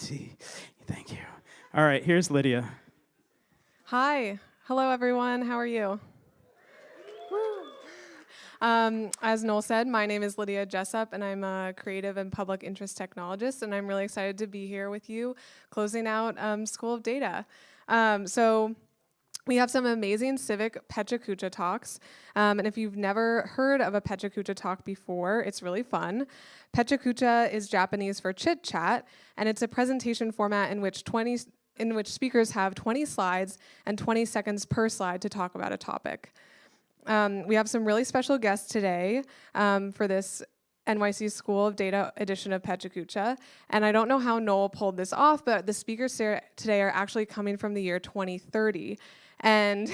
tea. Thank you. All right, here's Lydia. Hi. Hello, everyone. How are you? As Noel said, my name is Lydia Jessup, and I'm a creative and public interest technologist, and I'm really excited to be here with you, closing out School of Data. So we have some amazing Civic PechaKucha talks, and if you've never heard of a PechaKucha talk before, it's really fun. PechaKucha is Japanese for chit chat, and it's a presentation format in which speakers have 20 slides and 20 seconds per slide to talk about a topic. We have some really special guests today for this NYC School of Data edition of PechaKucha, and I don't know how Noel pulled this off, but the speakers today are actually coming from the year 2030, and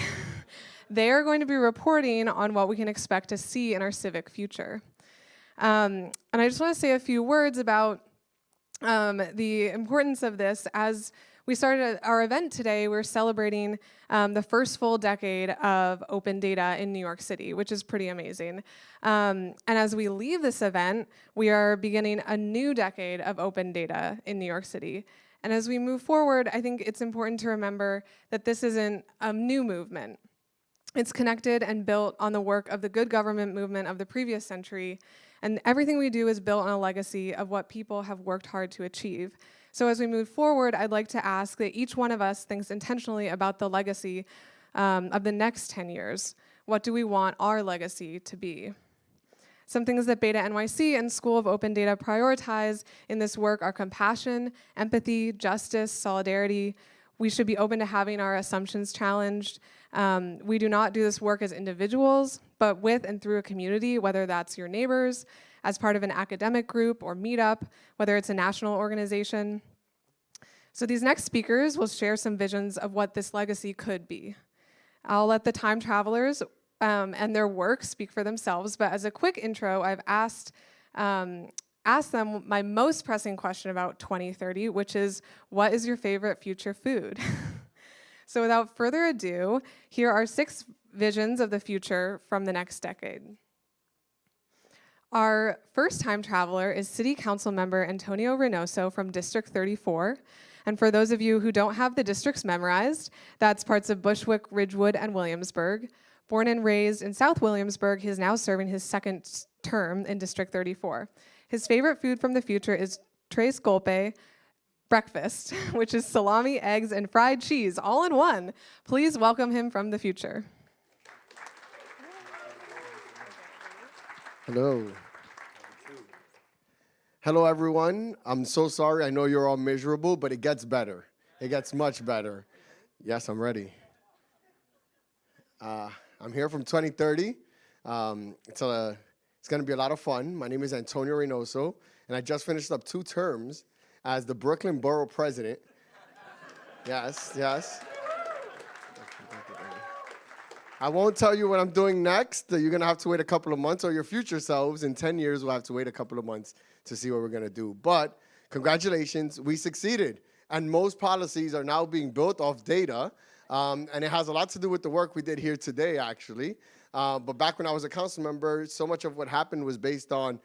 they are going to be reporting on what we can expect to see in our civic future. And I just want to say a few words about the importance of this. As we started our event today, we're celebrating the first full decade of open data in New York City, which is pretty amazing. And as we leave this event, we are beginning a new decade of open data in New York City. And as we move forward, I think it's important to remember that this isn't a new movement. It's connected and built on the work of the good government movement of the previous century, and everything we do is built on a legacy of what people have worked hard to achieve. So as we move forward, I'd like to ask that each one of us thinks intentionally about the legacy of the next 10 years. What do we want our legacy to be? Some things that BetaNYC and School of Open Data prioritize in this work are compassion, empathy, justice, solidarity. We should be open to having our assumptions challenged. We do not do this work as individuals, but with and through a community, whether that's your neighbors, as part of an academic group or meetup, whether it's a national organization. So these next speakers will share some visions of what this legacy could be. I'll let the time travelers and their work speak for themselves, but as a quick intro, I've asked them my most pressing question about 2030, which is, what is your favorite future food? So without further ado, here are 6 visions of the future from the next decade. Our first time traveler is City Council member Antonio Reynoso from District 34. And for those of you who don't have the districts memorized, that's parts of Bushwick, Ridgewood, and Williamsburg. Born and raised in South Williamsburg, he is now serving his second term in District 34. His favorite food from the future is tres golpe, breakfast, which is salami, eggs, and fried cheese, all in one. Please welcome him from the future. Hello. Hello, everyone. I'm so sorry. I know you're all miserable, but it gets better. It gets much better. Yes, I'm ready. I'm here from 2030. It's going to be a lot of fun. My name is Antonio Reynoso, and I just finished up 2 terms as the Brooklyn Borough President. Yes, yes. I won't tell you what I'm doing next. You're going to have to wait a couple of months, or your future selves in 10 years will have to wait a couple of months to see what we're going to do. But congratulations, we succeeded. And most policies are now being built off data. And it has a lot to do with the work we did here today, actually. But back when I was a council member, so much of what happened was based on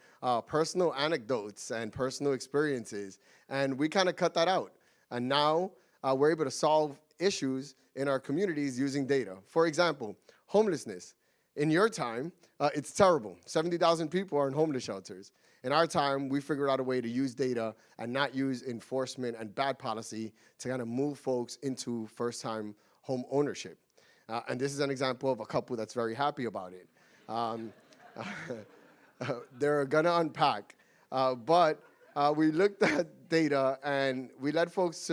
personal anecdotes and personal experiences. And we kind of cut that out. And now we're able to solve issues in our communities using data. For example, homelessness. In your time, it's terrible. 70,000 people are in homeless shelters. In our time, we figured out a way to use data and not use enforcement and bad policy to kind of move folks into first-time home ownership. And this is an example of a couple that's very happy about it. They're gonna unpack. But we looked at data and we led folks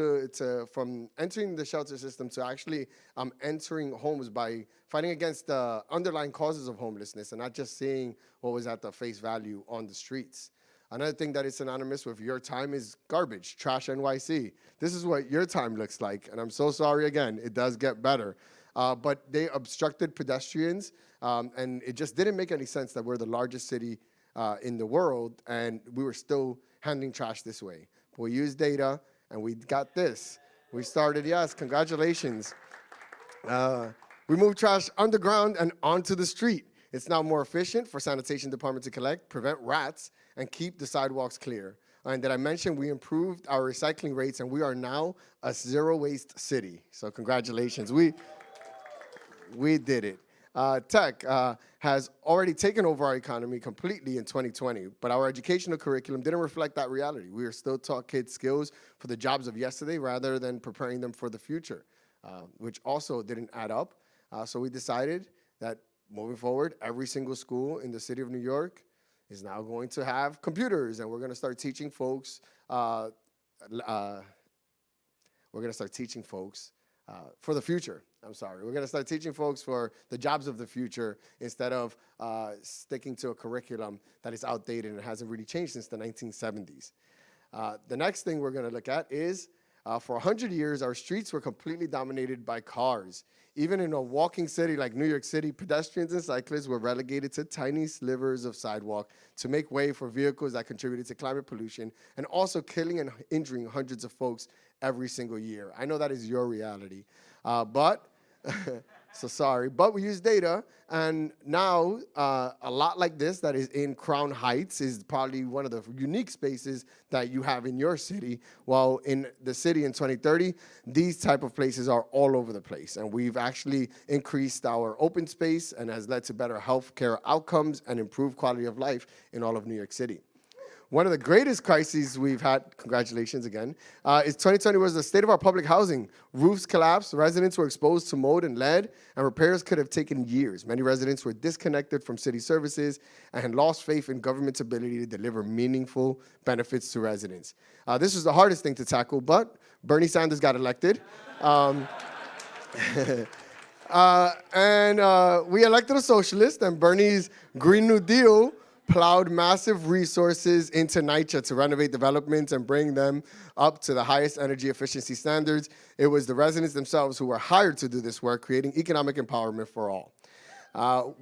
from entering the shelter system to actually entering homes by fighting against the underlying causes of homelessness and not just seeing what was at the face value on the streets. Another thing that is synonymous with your time is garbage, trash NYC. This is what your time looks like, and I'm so sorry again, it does get better. But they obstructed pedestrians, and it just didn't make any sense that we're the largest city in the world, and we were still handling trash this way. But we used data, and we got this. We started, yes, congratulations. We moved trash underground and onto the street. It's now more efficient for sanitation department to collect, prevent rats, and keep the sidewalks clear. And did I mention we improved our recycling rates, and we are now a zero-waste city. So congratulations. We did it. Tech has already taken over our economy completely in 2020, but our educational curriculum didn't reflect that reality. We are still taught kids skills for the jobs of yesterday rather than preparing them for the future, which also didn't add up. So we decided that moving forward, every single school in the city of New York is now going to have computers, and we're going to start teaching folks for the future. I'm sorry. We're going to start teaching folks for the jobs of the future instead of sticking to a curriculum that is outdated and hasn't really changed since the 1970s. The next thing we're going to look at is for 100 years, our streets were completely dominated by cars. Even in a walking city like New York City, pedestrians and cyclists were relegated to tiny slivers of sidewalk to make way for vehicles that contributed to climate pollution and also killing and injuring hundreds of folks every single year. I know that is your reality, but so sorry, but we use data, and now a lot like this that is in Crown Heights is probably one of the unique spaces that you have in your city, while in the city in 2030, these type of places are all over the place, and we've actually increased our open space and has led to better healthcare outcomes and improved quality of life in all of New York City. One of the greatest crises we've had, congratulations again, is 2020 was the state of our public housing. Roofs collapsed, residents were exposed to mold and lead, and repairs could have taken years. Many residents were disconnected from city services and had lost faith in government's ability to deliver meaningful benefits to residents. This was the hardest thing to tackle, but Bernie Sanders got elected. We elected a socialist, and Bernie's Green New Deal plowed massive resources into NYCHA to renovate developments and bring them up to the highest energy efficiency standards. It was the residents themselves who were hired to do this work, creating economic empowerment for all.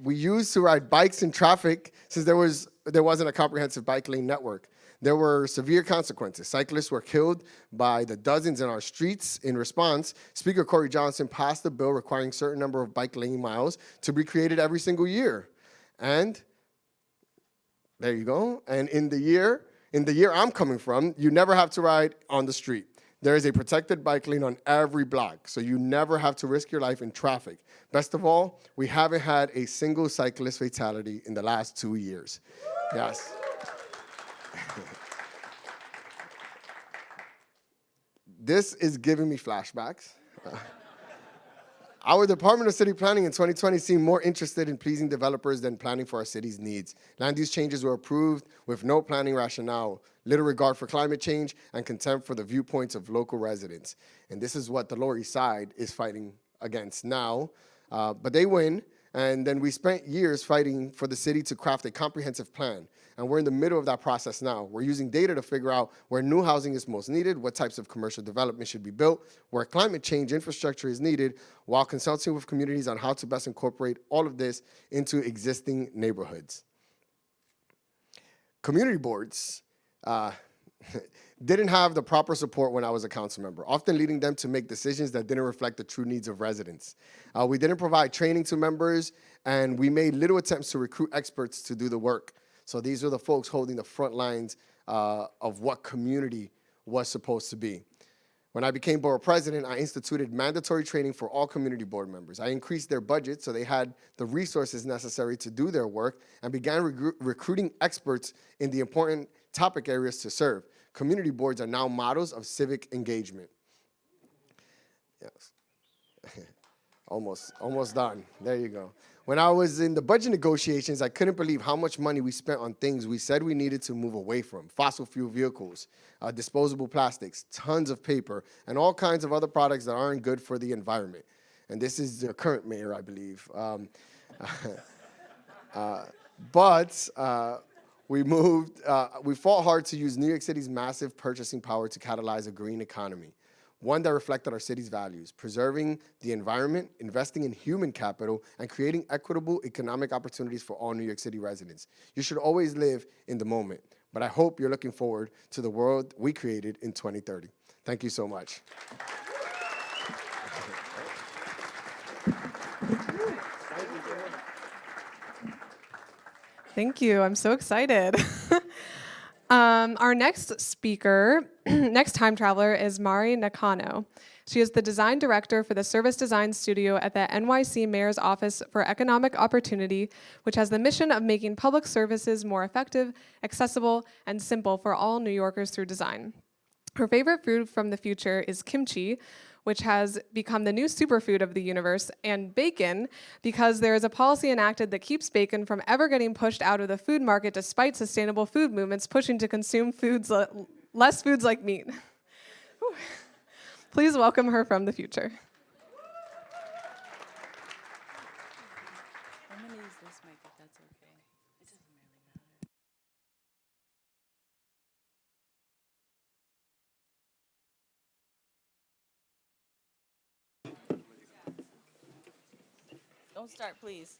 We used to ride bikes in traffic since there wasn't a comprehensive bike lane network. There were severe consequences. Cyclists were killed by the dozens in our streets. In response, Speaker Corey Johnson passed a bill requiring a certain number of bike lane miles to be created every single year. And there you go. And in the year I'm coming from, you never have to ride on the street. There is a protected bike lane on every block, so you never have to risk your life in traffic. Best of all, we haven't had a single cyclist fatality in the last 2 years. Yes. This is giving me flashbacks. Our Department of City Planning in 2020 seemed more interested in pleasing developers than planning for our city's needs. Land use changes were approved with no planning rationale, little regard for climate change, and contempt for the viewpoints of local residents. And this is what the Lower East Side is fighting against now. But they win, and then we spent years fighting for the city to craft a comprehensive plan. And we're in the middle of that process now. We're using data to figure out where new housing is most needed, what types of commercial development should be built, where climate change infrastructure is needed, while consulting with communities on how to best incorporate all of this into existing neighborhoods. Community boards didn't have the proper support when I was a council member, often leading them to make decisions that didn't reflect the true needs of residents. We didn't provide training to members, and we made little attempts to recruit experts to do the work. So these are the folks holding the front lines of what community was supposed to be. When I became borough president, I instituted mandatory training for all community board members. I increased their budget so they had the resources necessary to do their work and began recruiting experts in the important topic areas to serve. Community boards are now models of civic engagement. Yes. Almost done. There you go. When I was in the budget negotiations, I couldn't believe how much money we spent on things we said we needed to move away from. Fossil fuel vehicles, disposable plastics, tons of paper, and all kinds of other products that aren't good for the environment. And this is the current mayor, I believe. We fought hard to use New York City's massive purchasing power to catalyze a green economy, one that reflected our city's values, preserving the environment, investing in human capital, and creating equitable economic opportunities for all New York City residents. You should always live in the moment, but I hope you're looking forward to the world we created in 2030. Thank you so much. Thank you. I'm so excited. Our next speaker, next time traveler, is Mari Nakano. She is the design director for the Service Design Studio at the NYC Mayor's Office for Economic Opportunity, which has the mission of making public services more effective, accessible, and simple for all New Yorkers through design. Her favorite food from the future is kimchi, which has become the new superfood of the universe, and bacon, because there is a policy enacted that keeps bacon from ever getting pushed out of the food market despite sustainable food movements pushing to consume less foods like meat. Please welcome her from the future. I'm going to use this mic if that's okay. It doesn't really matter. Don't start, please.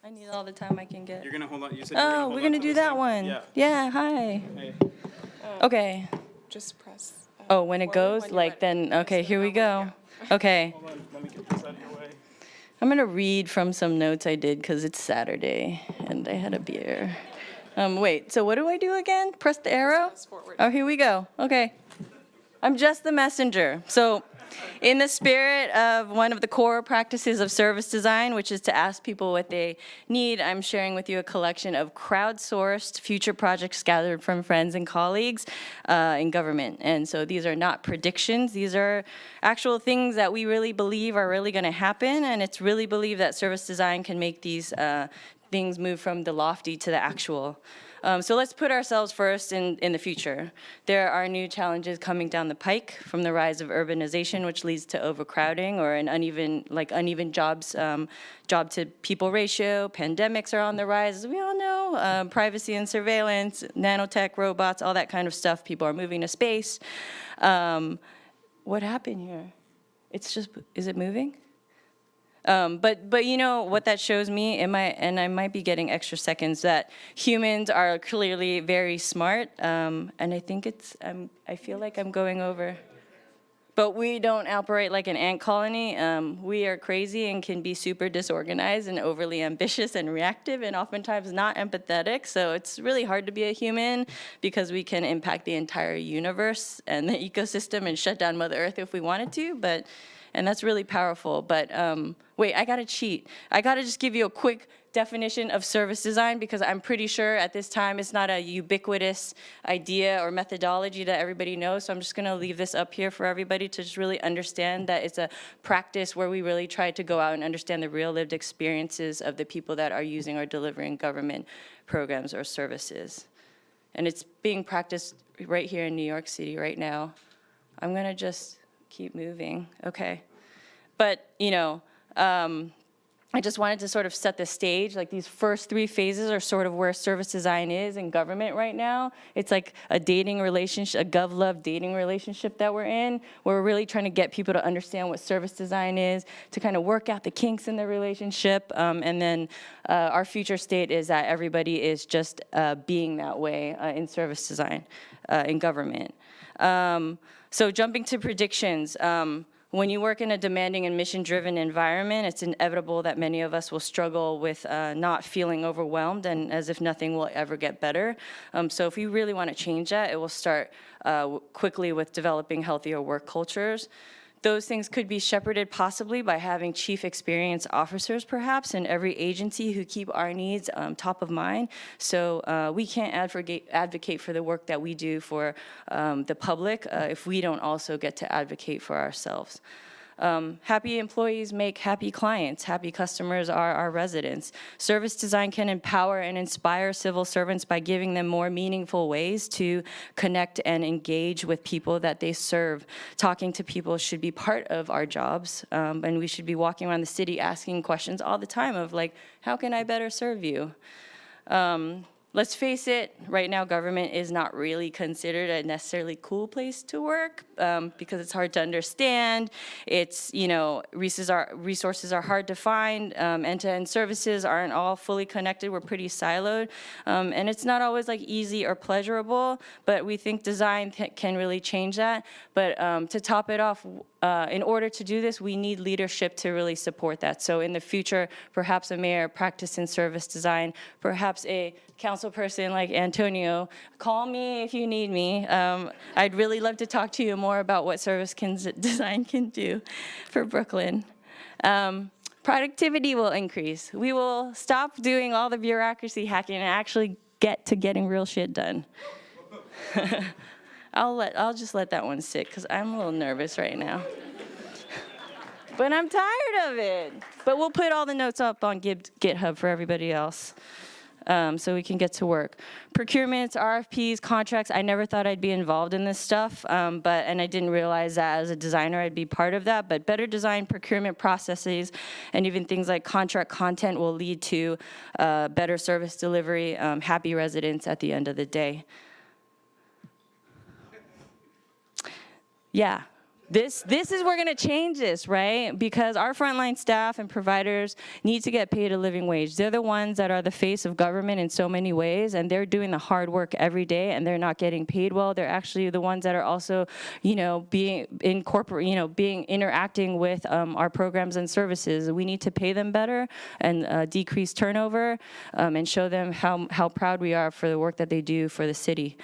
I need all the time I can get. You're gonna hold on. You said you're gonna Oh, hold we're on going to to do this that thing? one. Yeah. Yeah, hi. Hey. Okay. Just press. Oh, when it forward goes, when you're like ready. then, okay, Yes, here we no, go. Okay. Hold on. Let me get this out of your way. I'm going to read from some notes I did because it's Saturday and I had a beer. Wait, so what do I do again? Press the arrow? press forward. Oh, here we go. Okay. I'm just the messenger. So in the spirit of one of the core practices of service design, which is to ask people what they need, I'm sharing with you a collection of crowdsourced future projects gathered from friends and colleagues in government. And so these are not predictions. These are actual things that we really believe are really going to happen. And it's really believed that service design can make these things move from the lofty to the actual. So let's put ourselves first in the future. There are new challenges coming down the pike from the rise of urbanization, which leads to overcrowding or an uneven jobs, job to people ratio. Pandemics are on the rise, as we all know. Privacy and surveillance, nanotech, robots, all that kind of stuff. People are moving to space. What happened here? It's just, is it moving? But you know what that shows me, and I might be getting extra seconds, that humans are clearly very smart, and I think I feel like I'm going over. But we don't operate like an ant colony. We are crazy and can be super disorganized and overly ambitious and reactive and oftentimes not empathetic. So it's really hard to be a human because we can impact the entire universe and the ecosystem and shut down Mother Earth if we wanted to, and that's really powerful. But wait, I gotta cheat. I gotta just give you a quick definition of service design because I'm pretty sure at this time it's not a ubiquitous idea or methodology that everybody knows. So I'm just gonna leave this up here for everybody to just really understand that it's a practice where we really try to go out and understand the real lived experiences of the people that are using or delivering government programs or services. And it's being practiced right here in New York City right now. I'm gonna just keep moving, okay. But, you know, I just wanted to sort of set the stage. Like these first three phases are sort of where service design is in government right now. It's like a dating relationship, a gov-love dating relationship that we're in, where we're really trying to get people to understand what service design is, to kind of work out the kinks in the relationship. And then our future state is that everybody is just being that way in service design in government. So jumping to predictions. When you work in a demanding and mission-driven environment, it's inevitable that many of us will struggle with not feeling overwhelmed and as if nothing will ever get better. So if we really want to change that, it will start quickly with developing healthier work cultures. Those things could be shepherded possibly by having chief experience officers, perhaps, in every agency who keep our needs top of mind. So we can't advocate for the work that we do for the public if we don't also get to advocate for ourselves. Happy employees make happy clients. Happy customers are our residents. Service design can empower and inspire civil servants by giving them more meaningful ways to connect and engage with people that they serve. Talking to people should be part of our jobs, and we should be walking around the city asking questions all the time of like, how can I better serve you? Let's face it, right now government is not really considered a necessarily cool place to work because it's hard to understand. It's, you know, resources are hard to find. End-to-end services aren't all fully connected. We're pretty siloed. And it's not always like easy or pleasurable, but we think design can really change that. But to top it off, in order to do this, we need leadership to really support that. So in the future, perhaps a mayor practice in service design, perhaps a council person like Antonio. Call me if you need me. I'd really love to talk to you more about what service design can do for Brooklyn. Productivity will increase. We will stop doing all the bureaucracy hacking and actually get to getting real shit done. I'll just let that one sit because I'm a little nervous right now. But I'm tired of it. But we'll put all the notes up on GitHub for everybody else. So we can get to work. Procurements, RFPs, contracts, I never thought I'd be involved in this stuff, and I didn't realize that as a designer I'd be part of that, but better design procurement processes and even things like contract content will lead to better service delivery, happy residents at the end of the day. Yeah. This is, we're gonna change this, right? Because our frontline staff and providers need to get paid a living wage. They're the ones that are the face of government in so many ways, and they're doing the hard work every day, and they're not getting paid well. They're actually the ones that are also, being interacting with our programs and services. We need to pay them better and decrease turnover, and show them how proud we are for the work that they do for the city.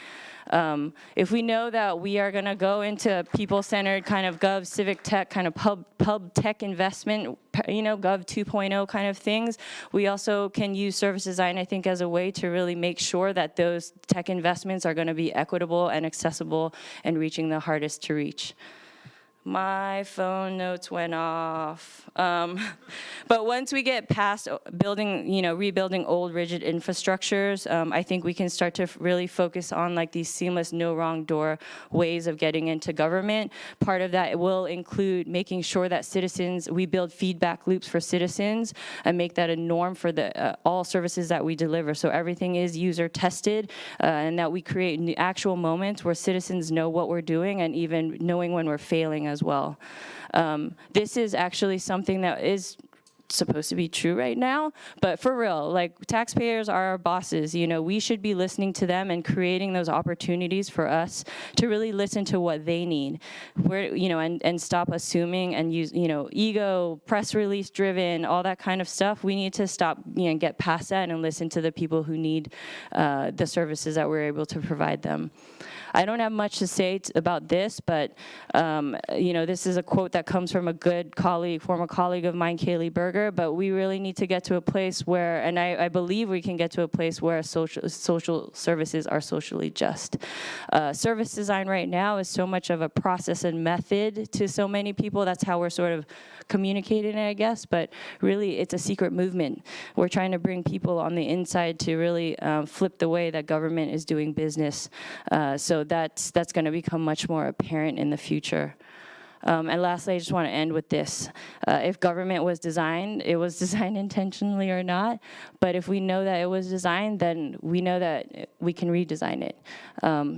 If we know that we are gonna go into people-centered kind of gov civic tech, kind of pub tech investment, gov 2.0 kind of things, we also can use service design, I think, as a way to really make sure that those tech investments are gonna be equitable and accessible and reaching the hardest to reach. My phone notes went off. But once we get past rebuilding old rigid infrastructures, I think we can start to really focus on like these seamless, no wrong door ways of getting into government. Part of that will include making sure that we build feedback loops for citizens and make that a norm for all services that we deliver. So everything is user tested, and that we create actual moments where citizens know what we're doing and even knowing when we're failing as well. This is actually something that is supposed to be true right now, but for real, like taxpayers are our bosses. We should be listening to them and creating those opportunities for us to really listen to what they need. And stop assuming and use, ego, press release driven, all that kind of stuff. We need to stop, get past that and listen to the people who need the services that we're able to provide them. I don't have much to say about this, but this is a quote that comes from a good colleague, former colleague of mine, Kaylee Berger, but we really need to get to a place where, and I believe we can get to a place where social services are socially just. Service design right now is so much of a process and method to so many people. That's how we're sort of communicating it, I guess, but really it's a secret movement. We're trying to bring people on the inside to really flip the way that government is doing business. So that's going to become much more apparent in the future. And lastly, I just want to end with this. If government was designed, it was designed intentionally or not. But if we know that it was designed, then we know that we can redesign it.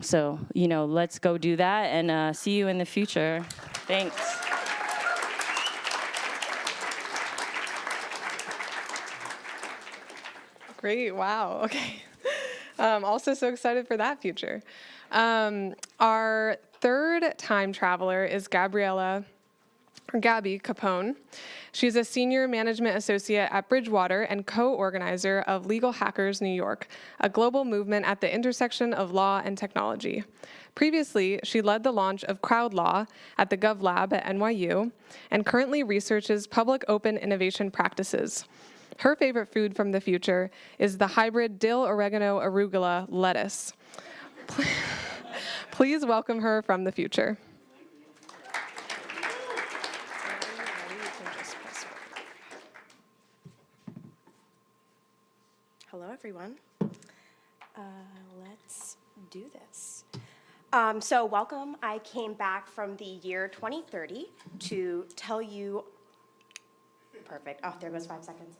So, let's go do that and see you in the future. Thanks. Great, wow, okay. Also so excited for that future. Our third time traveler is Gabby Capone. She's a senior management associate at Bridgewater and co-organizer of Legal Hackers New York, a global movement at the intersection of law and technology. Previously, she led the launch of Crowd Law at the Gov Lab at NYU and currently researches public open innovation practices. Her favorite food from the future is the hybrid dill, oregano, arugula lettuce. Please welcome her from the future. Hello, everyone. Let's do this. So welcome. I came back from the year 2030 to tell you, perfect, oh, there goes 5 seconds.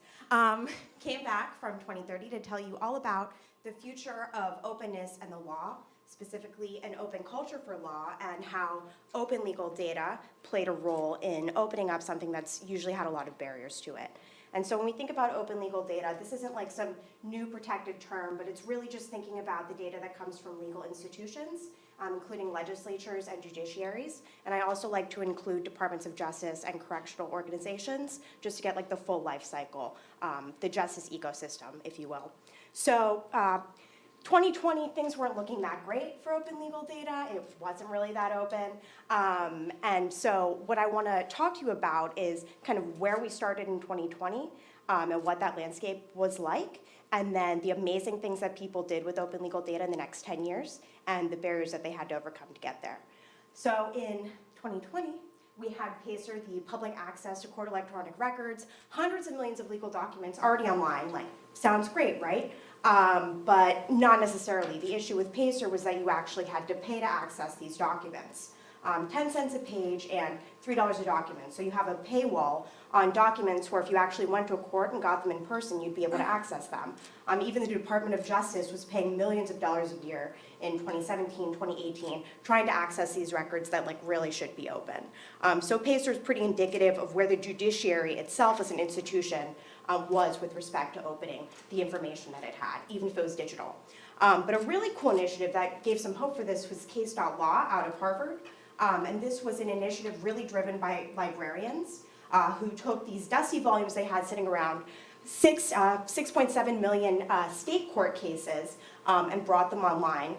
Came back from 2030 to tell you all about the future of openness and the law, specifically an open culture for law, and how open legal data played a role in opening up something that's usually had a lot of barriers to it. And so when we think about open legal data, this isn't like some new protected term, but it's really just thinking about the data that comes from legal institutions including legislatures and judiciaries. And I also like to include departments of justice and correctional organizations, just to get like the full life cycle, the justice ecosystem, if you will. So 2020, things weren't looking that great for open legal data. It wasn't really that open. And so what I want to talk to you about is kind of where we started in 2020 and what that landscape was like, and then the amazing things that people did with open legal data in the next 10 years, and the barriers that they had to overcome to get there. So in 2020, we had PACER, the public access to court electronic records, hundreds of millions of legal documents already online. Like, sounds great, right? But not necessarily. The issue with PACER was that you actually had to pay to access these documents. 10 cents a page and $3 a document. So you have a paywall on documents where if you actually went to a court and got them in person, you'd be able to access them. Even the Department of Justice was paying millions of dollars a year in 2017, 2018, trying to access these records that like really should be open. So PACER is pretty indicative of where the judiciary itself as an institution was with respect to opening the information that it had, even if it was digital. But a really cool initiative that gave some hope for this was Case.law out of Harvard. And this was an initiative really driven by librarians who took these dusty volumes they had sitting around, 6.7 million state court cases, and brought them online.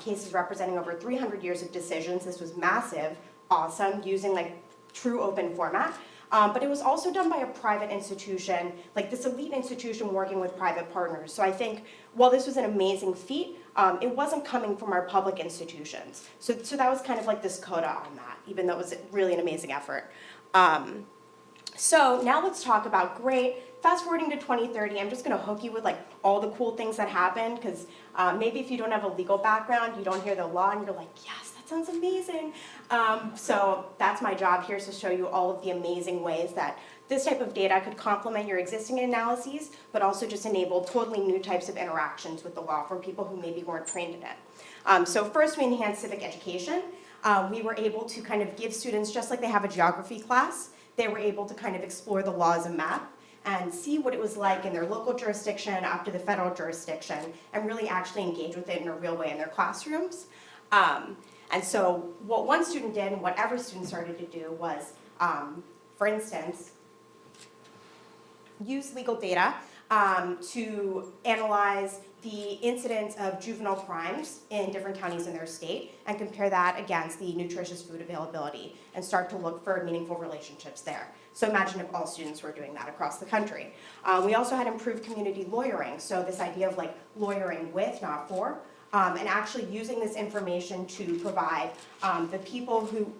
Cases representing over 300 years of decisions. This was massive, awesome, using like true open format. But it was also done by a private institution, like this elite institution working with private partners. So I think while this was an amazing feat, it wasn't coming from our public institutions. So that was kind of like this coda on that, even though it was really an amazing effort. So now let's talk about, great, fast forwarding to 2030, I'm just gonna hook you with like all the cool things that happened, because maybe if you don't have a legal background, you don't hear the law and you're like, yes, that sounds amazing. So that's my job here, is to show you all of the amazing ways that this type of data could complement your existing analyses, but also just enable totally new types of interactions with the law from people who maybe weren't trained in it. So first, we enhanced civic education. We were able to kind of give students, just like they have a geography class, they were able to kind of explore the law as a map and see what it was like in their local jurisdiction up to the federal jurisdiction, and really actually engage with it in a real way in their classrooms. And so what one student did, and what every student started to do, was, for instance, use legal data to analyze the incidence of juvenile crimes in different counties in their state and compare that against the nutritious food availability and start to look for meaningful relationships there. So imagine if all students were doing that across the country. We also had improved community lawyering, so this idea of like lawyering with, not for, and actually using this information to provide the people who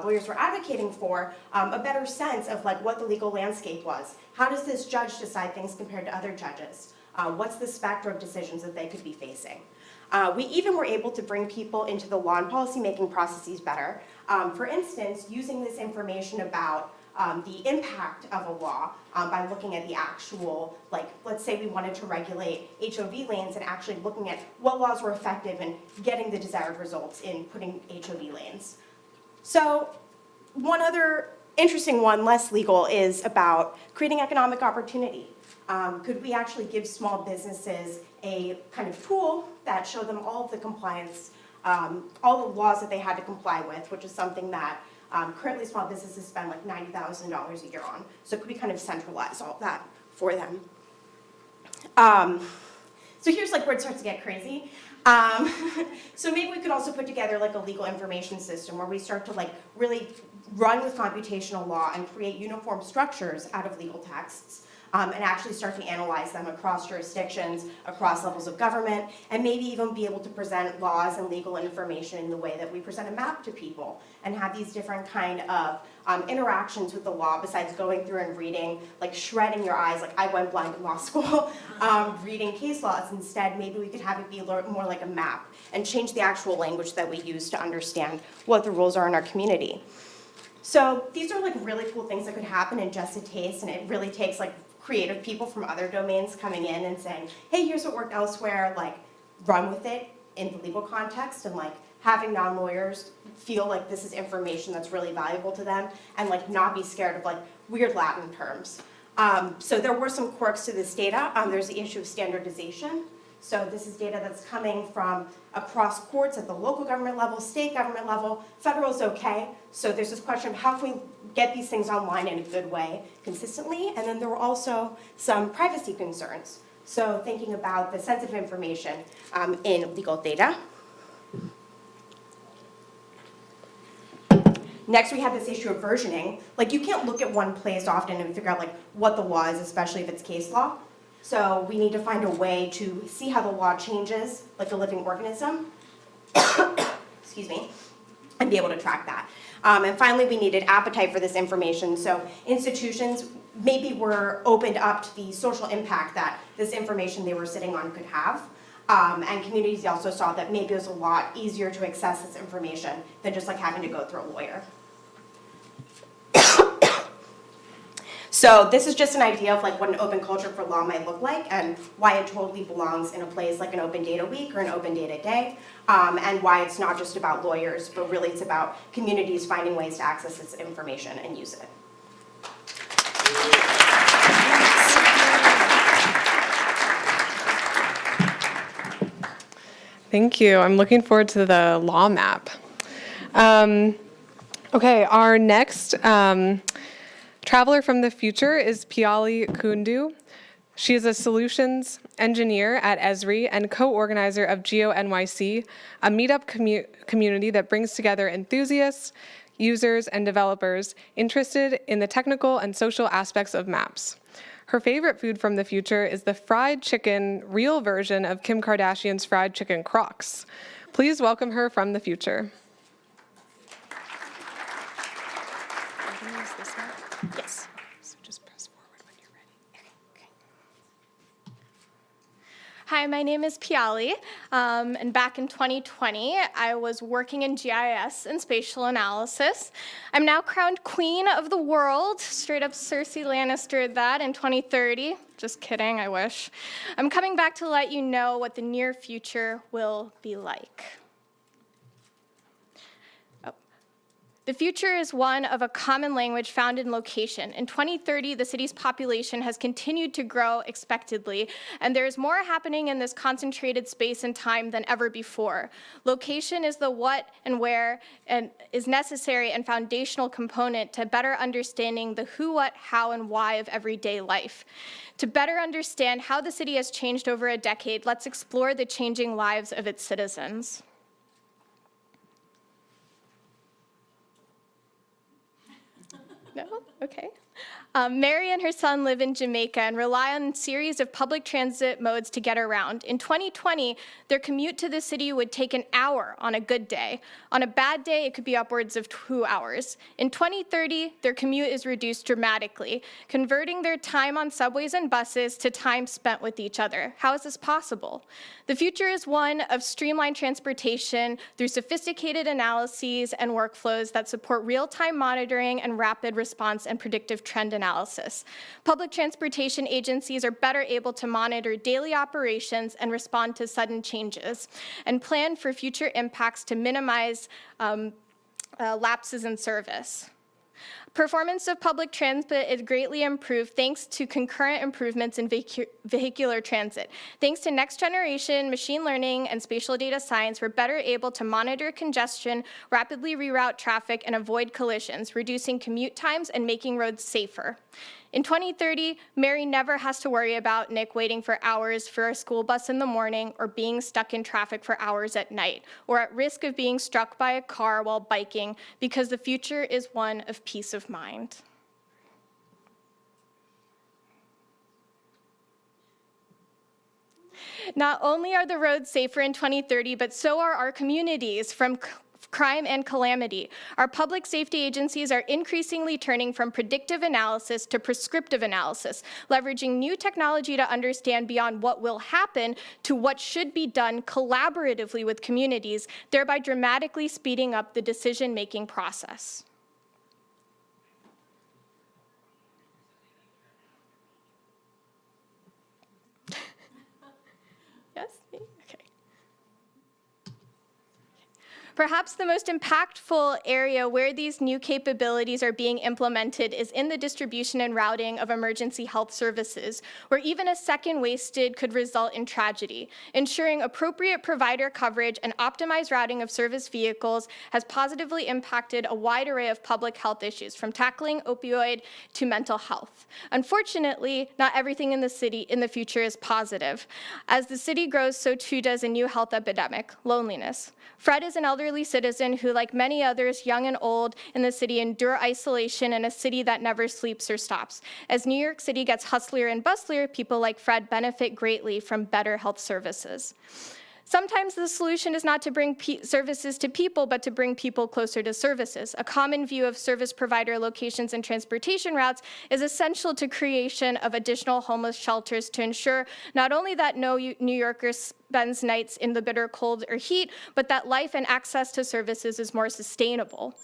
lawyers were advocating for a better sense of like what the legal landscape was. How does this judge decide things compared to other judges? What's the spectrum of decisions that they could be facing? We even were able to bring people into the law and policy making processes better. For instance, using this information about the impact of a law by looking at the actual, like, let's say we wanted to regulate HOV lanes and actually looking at what laws were effective in getting the desired results in putting HOV lanes. So one other interesting one, less legal, is about creating economic opportunity. Could we actually give small businesses a kind of tool that showed them all of the compliance, all the laws that they had to comply with, which is something that currently small businesses spend like $90,000 a year on. So could we kind of centralize all of that for them? So here's like where it starts to get crazy. So maybe we could also put together like a legal information system where we start to like really run with computational law and create uniform structures out of legal texts. And actually start to analyze them across jurisdictions, across levels of government, and maybe even be able to present laws and legal information in the way that we present a map to people, and have these different kind of interactions with the law besides going through and reading, like shredding your eyes, like I went blind in law school, reading case laws. Instead, maybe we could have it be more like a map and change the actual language that we use to understand what the rules are in our community. So these are like really cool things that could happen in just a taste, and it really takes like creative people from other domains coming in and saying, hey, here's what worked elsewhere, like run with it in the legal context, and like having non-lawyers feel like this is information that's really valuable to them, and like not be scared of like weird Latin terms. So there were some quirks to this data. There's the issue of standardization. So this is data that's coming from across courts at the local government level, state government level. Federal is okay. So there's this question of how can we get these things online in a good way consistently? And then there were also some privacy concerns. So thinking about the sensitive information in legal data. Next, we have this issue of versioning. Like, you can't look at one place often and figure out like what the law is, especially if it's case law. So we need to find a way to see how the law changes, like a living organism, excuse me, and be able to track that. And finally, we needed appetite for this information. So institutions maybe were opened up to the social impact that this information they were sitting on could have. And communities also saw that maybe it was a lot easier to access this information than just like having to go through a lawyer. So this is just an idea of like what an open culture for law might look like and why it totally belongs in a place like an Open Data Week or an Open Data Day, and why it's not just about lawyers, but really it's about communities finding ways to access this information and use it. Thank you. I'm looking forward to the law map. Okay, our next traveler from the future is Piyali Kundu. She is a solutions engineer at Esri and co-organizer of NYC, a meetup community that brings together enthusiasts, users, and developers interested in the technical and social aspects of maps. Her favorite food from the future is the fried chicken, real version of Kim Kardashian's fried chicken crocs. Please welcome her from the future. Yes. So just press forward when you're ready. Hi, my name is Piyali, and back in 2020, I was working in GIS and spatial analysis. I'm now crowned queen of the world, straight up Cersei Lannister that in 2030. Just kidding, I wish. I'm coming back to let you know what the near future will be like. The future is one of a common language found in location. In 2030, the city's population has continued to grow expectedly, and there is more happening in this concentrated space and time than ever before. Location is the what and where and is necessary and foundational component to better understanding the who, what, how, and why of everyday life. To better understand how the city has changed over a decade, let's explore the changing lives of its citizens. No? Okay. Mary and her son live in Jamaica and rely on a series of public transit modes to get around. In 2020, their commute to the city would take an hour on a good day. On a bad day, it could be upwards of 2 hours. In 2030, their commute is reduced dramatically, converting their time on subways and buses to time spent with each other. How is this possible? The future is one of streamlined transportation through sophisticated analyses and workflows that support real-time monitoring and rapid response and predictive trend analysis. Public transportation agencies are better able to monitor daily operations and respond to sudden changes and plan for future impacts to minimize lapses in service. Performance of public transit is greatly improved thanks to concurrent improvements in vehicular transit. Thanks to next generation machine learning and spatial data science, we're better able to monitor congestion, rapidly reroute traffic, and avoid collisions, reducing commute times and making roads safer. In 2030, Mary never has to worry about Nick waiting for hours for a school bus in the morning or being stuck in traffic for hours at night, or at risk of being struck by a car while biking, because the future is one of peace of mind. Not only are the roads safer in 2030, but so are our communities from crime and calamity. Our public safety agencies are increasingly turning from predictive analysis to prescriptive analysis, leveraging new technology to understand beyond what will happen to what should be done collaboratively with communities, thereby dramatically speeding up the decision-making process. Perhaps the most impactful area where these new capabilities are being implemented is in the distribution and routing of emergency health services, where even a second wasted could result in tragedy. Ensuring appropriate provider coverage and optimized routing of service vehicles has positively impacted a wide array of public health issues, from tackling opioid to mental health. Unfortunately, not everything in the city in the future is positive. As the city grows, so too does a new health epidemic: loneliness. Fred is an elderly citizen who, like many others, young and old in the city, endure isolation in a city that never sleeps or stops. As New York City gets hustlier and bustlier, people like Fred benefit greatly from better health services. Sometimes the solution is not to bring services to people, but to bring people closer to services. A common view of service provider locations and transportation routes is essential to creation of additional homeless shelters to ensure not only that no New Yorker spends nights in the bitter cold or heat, but that life and access to services is more sustainable.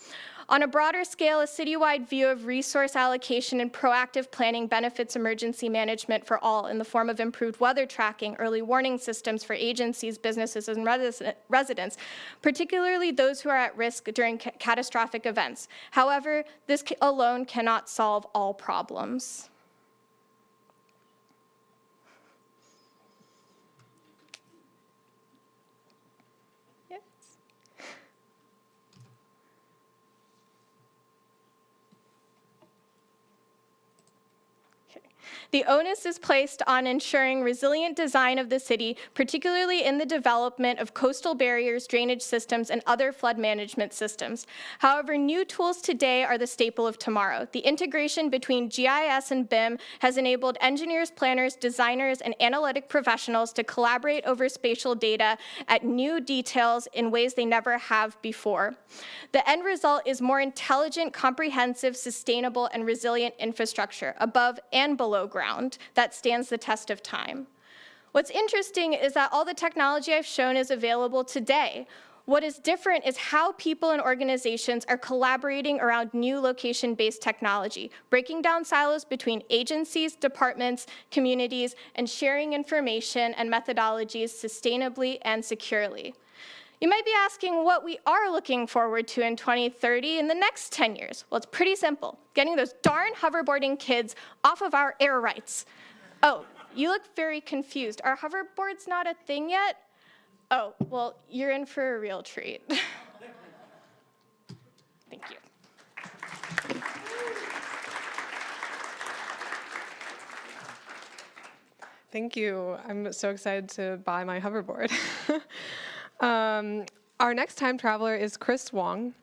On a broader scale, a citywide view of resource allocation and proactive planning benefits emergency management for all in the form of improved weather tracking, early warning systems for agencies, businesses, and residents, particularly those who are at risk during catastrophic events. However, this alone cannot solve all problems. The onus is placed on ensuring resilient design of the city, particularly in the development of coastal barriers, drainage systems, and other flood management systems. However, new tools today are the staple of tomorrow. The integration between GIS and BIM has enabled engineers, planners, designers, and analytic professionals to collaborate over spatial data at new details in ways they never have before. The end result is more intelligent, comprehensive, sustainable, and resilient infrastructure above and below ground that stands the test of time. What's interesting is that all the technology I've shown is available today. What is different is how people and organizations are collaborating around new location-based technology, breaking down silos between agencies, departments, communities, and sharing information and methodologies sustainably and securely. You might be asking what we are looking forward to in 2030 in the next 10 years. Well, it's pretty simple: getting those darn hoverboarding kids off of our air rights. Oh, you look very confused. Are hoverboards not a thing yet? Oh, well, you're in for a real treat. Thank you. Thank you. I'm so excited to buy my hoverboard. Our next time traveler is Chris Wong.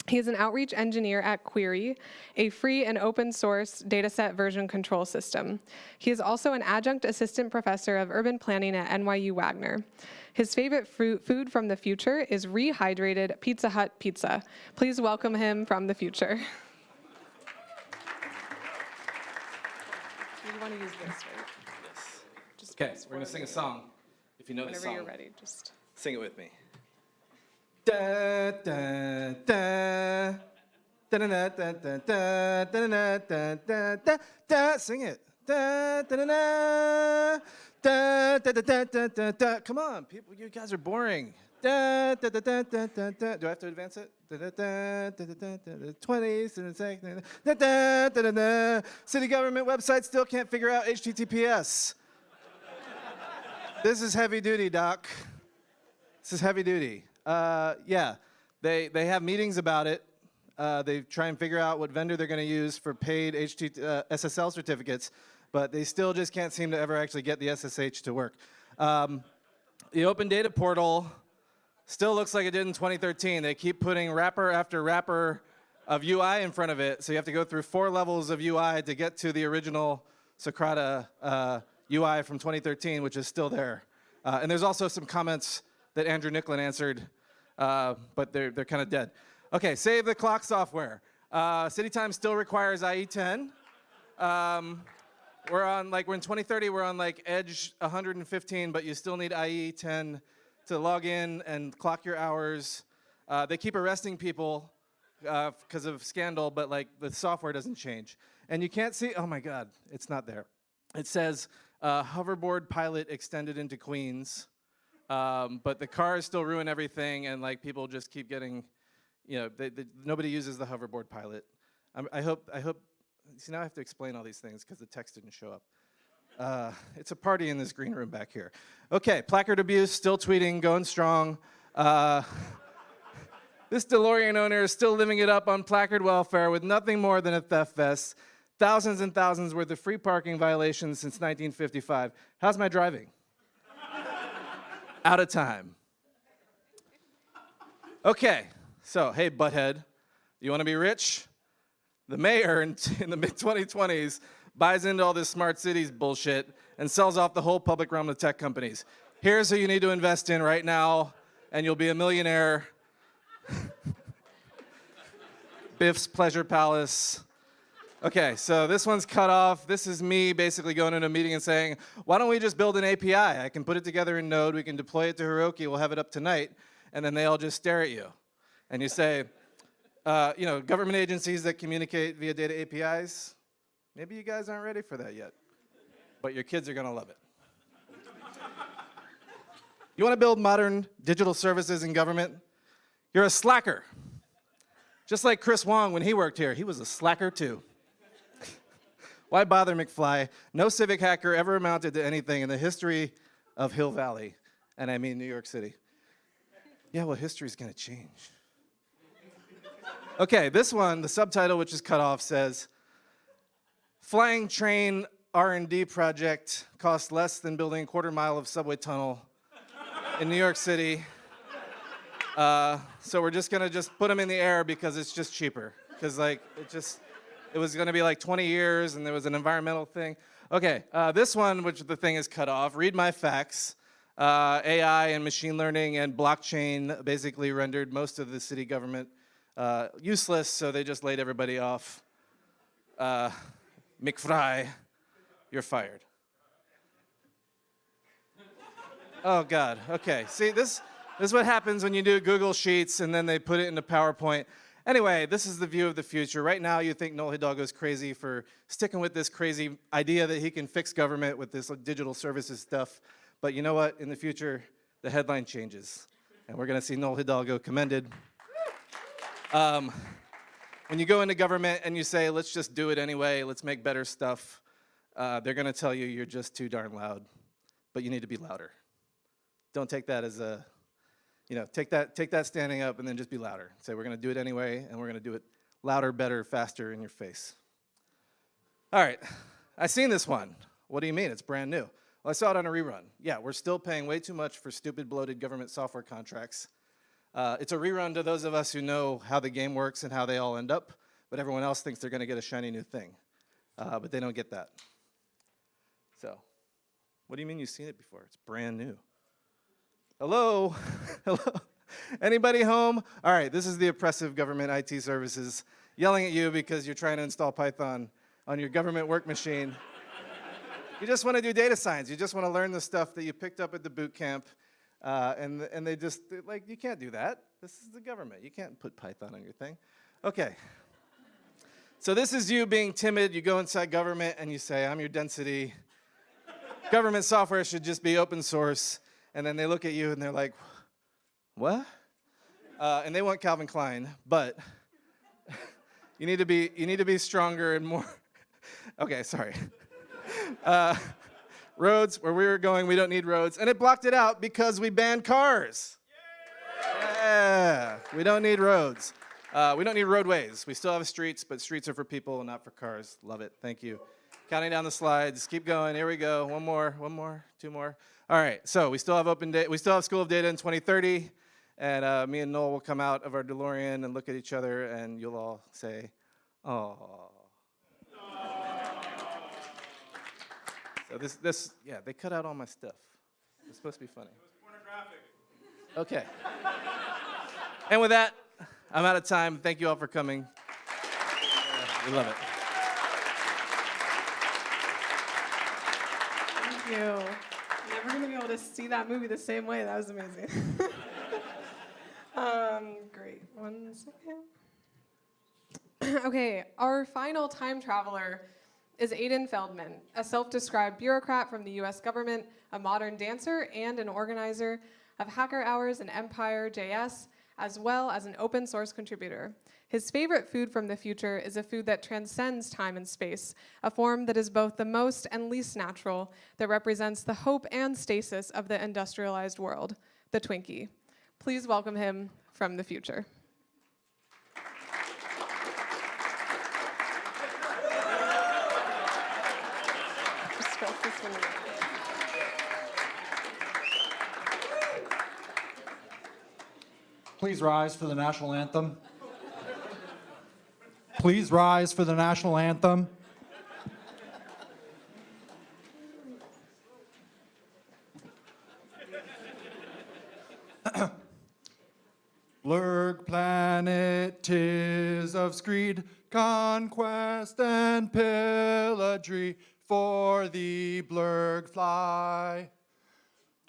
He is an outreach engineer at Query, a free and open source dataset version control system. He is also an adjunct assistant professor of urban planning at NYU Wagner. His favorite food from the future is rehydrated Pizza Hut pizza. Please welcome him from the future. You want to use this, right? Yes. Just Okay, press we're gonna forward sing a song. If you know this Whenever song, you're ready, just. sing it with me. Da da da da da da da da da da da da da. Sing it. Da da da da da da da da da da. Come on, people, you guys are boring. Da da da da da da da. Do I have to advance it? Da da da da da da da. 20 seconds. Da da da da da. City government website still can't figure out HTTPS. This is heavy duty, Doc. This is heavy duty. Yeah, they have meetings about it. They try and figure out what vendor they're going to use for paid SSL certificates, but they still just can't seem to ever actually get the SSH to work. The Open Data Portal still looks like it did in 2013. They keep putting wrapper after wrapper of UI in front of it, so you have to go through 4 levels of UI to get to the original Socrata UI from 2013, which is still there. And there's also some comments that Andrew Nicklin answered, but they're kind of dead. Okay, save the clock software. CityTime still requires IE10. We're in 2030, we're on like edge 115, but you still need IE10 to log in and clock your hours. They keep arresting people because of scandal, but like the software doesn't change. And you can't see, oh my God, it's not there. It says hoverboard pilot extended into Queens. But the cars still ruin everything, and like people just keep getting, nobody uses the hoverboard pilot. I hope. See, now I have to explain all these things because the text didn't show up. It's a party in this green room back here. Okay, placard abuse, still tweeting, going strong. This DeLorean owner is still living it up on placard welfare with nothing more than a theft vest. Thousands and thousands worth of free parking violations since 1955. How's my driving? Out of time. Okay, so hey, butthead, you want to be rich? The mayor in the mid-2020s buys into all this smart cities bullshit and sells off the whole public realm to tech companies. Here's who you need to invest in right now, and you'll be a millionaire. Biff's Pleasure Palace. Okay, so this one's cut off. This is me basically going into a meeting and saying, why don't we just build an API? I can put it together in Node, we can deploy it to Heroku, we'll have it up tonight, and then they all just stare at you. And you say, government agencies that communicate via data APIs, maybe you guys aren't ready for that yet, but your kids are gonna love it. You wanna build modern digital services in government? You're a slacker. Just like Chris Wong when he worked here, he was a slacker too. Why bother, McFly? No civic hacker ever amounted to anything in the history of Hill Valley, and I mean New York City. Yeah, well, history's gonna change. Okay, this one, the subtitle, which is cut off, says, flying train R&D project costs less than building a quarter-mile of subway tunnel in New York City. So we're just gonna put them in the air because it's just cheaper. Because it was gonna be like 20 years and there was an environmental thing. Okay, this one, which the thing is cut off, read my facts. AI and machine learning and blockchain basically rendered most of the city government useless, so they just laid everybody off. McFry, you're fired. Oh God, okay. See, this is what happens when you do Google Sheets and then they put it into PowerPoint. Anyway, this is the view of the future. Right now, you think Noel Hidalgo's crazy for sticking with this crazy idea that he can fix government with this digital services stuff. But you know what? In the future, the headline changes. And we're gonna see Noel Hidalgo commended. When you go into government and you say, let's just do it anyway, let's make better stuff, they're gonna tell you you're just too darn loud, but you need to be louder. Don't take that as a, take that standing up and then just be louder. Say, we're gonna do it anyway, and we're gonna do it louder, better, faster, in your face. All right, I seen this one. What do you mean? It's brand new. Well, I saw it on a rerun. Yeah, we're still paying way too much for stupid, bloated government software contracts. It's a rerun to those of us who know how the game works and how they all end up, but everyone else thinks they're gonna get a shiny new thing. But they don't get that. So, what do you mean you've seen it before? It's brand new. Hello? Hello? Anybody home? All right, this is the oppressive government IT services yelling at you because you're trying to install Python on your government work machine. You just want to do data science. You just want to learn the stuff that you picked up at the boot camp. And they're like, you can't do that. This is the government. You can't put Python on your thing. Okay. So this is you being timid. You go inside government and you say, I'm your density. Government software should just be open source. And then they look at you and they're like, what? And they want Calvin Klein, but you need to be stronger and more. Okay, sorry. Roads, where we were going, we don't need roads. And it blocked it out because we banned cars. Yeah, we don't need roads. We don't need roadways. We still have streets, but streets are for people and not for cars. Love it, thank you. Counting down the slides, keep going, here we go. One more, two more. All right, so we still have we still have School of Data in 2030, and me and Noel will come out of our DeLorean and look at each other, and you'll all say, oh. So yeah, they cut out all my stuff. It's supposed to be funny. It was pornographic. Okay. And with that, I'm out of time. Thank you all for coming. We love it. Thank you. Never gonna be able to see that movie the same way. That was amazing. Great. 1 second. Okay, our final time traveler is Aidan Feldman, a self-described bureaucrat from the US government, a modern dancer, and an organizer of Hacker Hours and Empire.js, as well as an open source contributor. His favorite food from the future is a food that transcends time and space, a form that is both the most and least natural, that represents the hope and stasis of the industrialized world, the Twinkie. Please welcome him from the future. Please rise for the national anthem. Please rise for the national anthem. Blerg planet, 'tis of screed, conquest and pilladry, for the blerg fly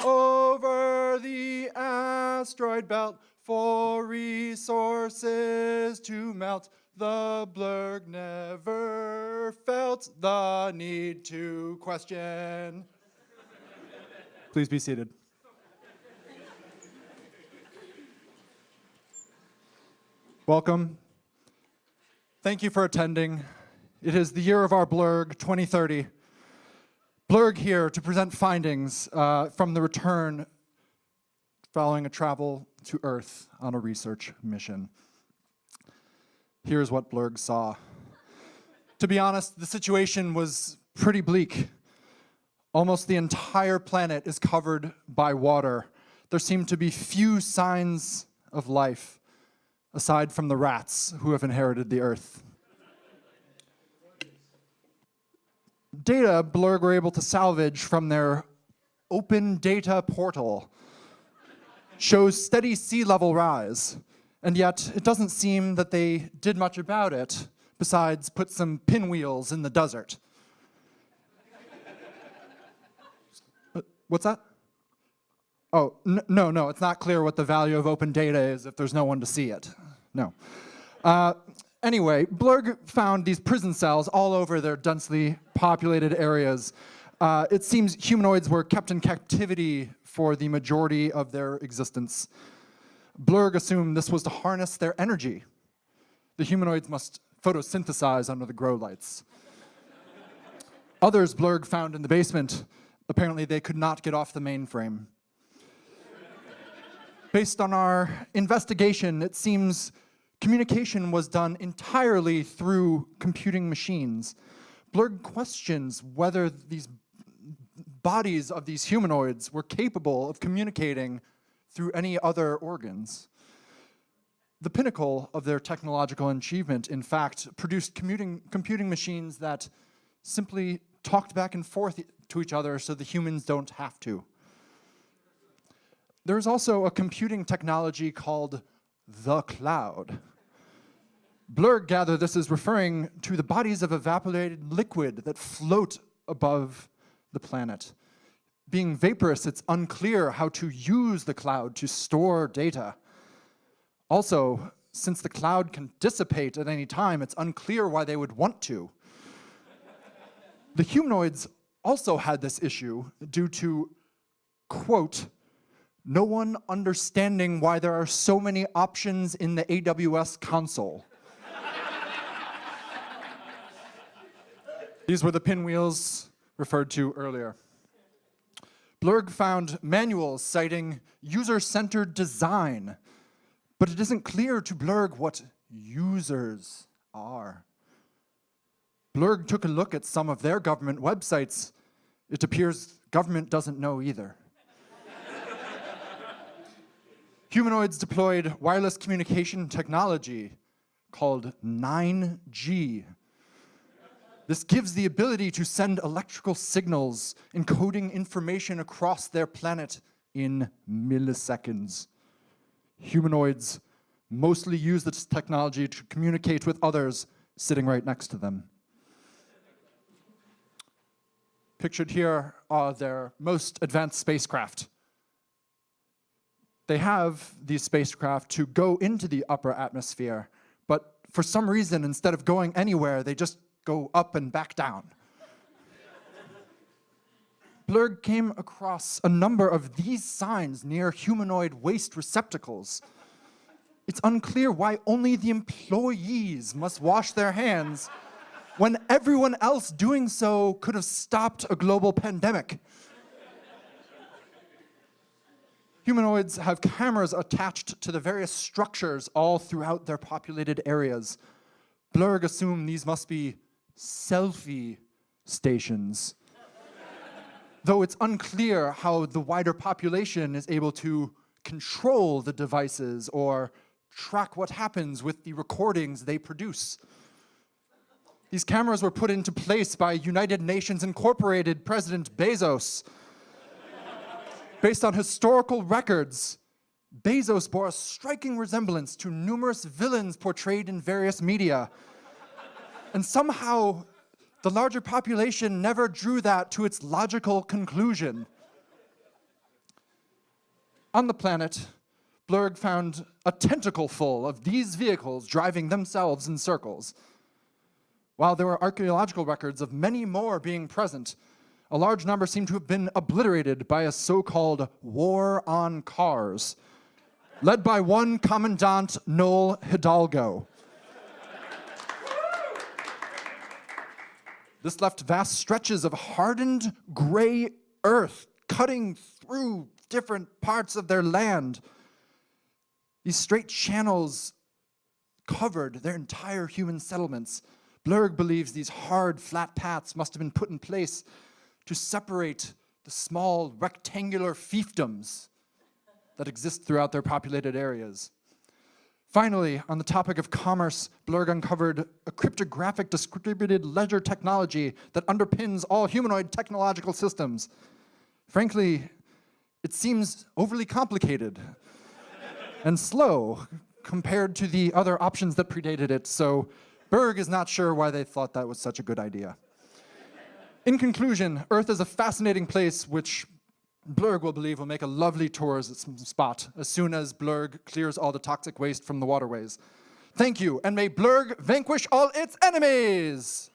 over the asteroid belt for resources to melt. The blerg never felt the need to question. Please be seated. Welcome. Thank you for attending. It is the year of our blerg, 2030. Blerg here to present findings from the return following a travel to Earth on a research mission. Here's what blerg saw. To be honest, the situation was pretty bleak. Almost the entire planet is covered by water. There seem to be few signs of life, aside from the rats who have inherited the Earth. Data blerg were able to salvage from their open data portal shows steady sea level rise, and yet it doesn't seem that they did much about it besides put some pinwheels in the desert. What's that? Oh, no, it's not clear what the value of open data is if there's no one to see it. No. Anyway, blerg found these prison cells all over their densely populated areas. It seems humanoids were kept in captivity for the majority of their existence. Blerg assumed this was to harness their energy. The humanoids must photosynthesize under the grow lights. Others blerg found in the basement, apparently they could not get off the mainframe. Based on our investigation, it seems communication was done entirely through computing machines. Blerg questions whether these bodies of these humanoids were capable of communicating through any other organs. The pinnacle of their technological achievement, in fact, produced computing machines that simply talked back and forth to each other so the humans don't have to. There's also a computing technology called the cloud. Blerg gather this is referring to the bodies of evaporated liquid that float above the planet. Being vaporous, it's unclear how to use the cloud to store data. Also, since the cloud can dissipate at any time, it's unclear why they would want to. The humanoids also had this issue due to, quote, no one understanding why there are so many options in the AWS console. These were the pinwheels referred to earlier. Blerg found manuals citing user-centered design, but it isn't clear to Blerg what users are. Blerg took a look at some of their government websites. It appears government doesn't know either. Humanoids deployed wireless communication technology called 9G. This gives the ability to send electrical signals encoding information across their planet in milliseconds. Humanoids mostly use this technology to communicate with others sitting right next to them. Pictured here are their most advanced spacecraft. They have these spacecraft to go into the upper atmosphere, but for some reason, instead of going anywhere, they just go up and back down. Blerg came across a number of these signs near humanoid waste receptacles. It's unclear why only the employees must wash their hands when everyone else doing so could have stopped a global pandemic. Humanoids have cameras attached to the various structures all throughout their populated areas. Blerg assume these must be selfie stations, though it's unclear how the wider population is able to control the devices or track what happens with the recordings they produce. These cameras were put into place by United Nations Incorporated President Bezos. Based on historical records, Bezos bore a striking resemblance to numerous villains portrayed in various media. And somehow, the larger population never drew that to its logical conclusion. On the planet, Blerg found a tentacle full of these vehicles driving themselves in circles. While there were archaeological records of many more being present, a large number seem to have been obliterated by a so-called war on cars, led by one Commandant Noel Hidalgo. This left vast stretches of hardened gray earth cutting through different parts of their land. These straight channels covered their entire human settlements. Blerg believes these hard, flat paths must have been put in place to separate the small, rectangular fiefdoms that exist throughout their populated areas. Finally, on the topic of commerce, Blerg uncovered a cryptographic distributed ledger technology that underpins all humanoid technological systems. Frankly, it seems overly complicated and slow compared to the other options that predated it, so Blerg is not sure why they thought that was such a good idea. In conclusion, Earth is a fascinating place which Blerg will believe will make a lovely tourist spot as soon as Blerg clears all the toxic waste from the waterways. Thank you, and may Blerg vanquish all its enemies!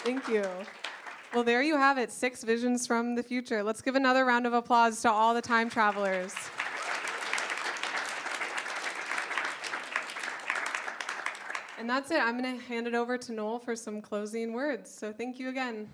Thank you. Well, there you have it, 6 visions from the future. Let's give another round of applause to all the time travelers. And that's it. I'm going to hand it over to Noel for some closing words. So thank you again.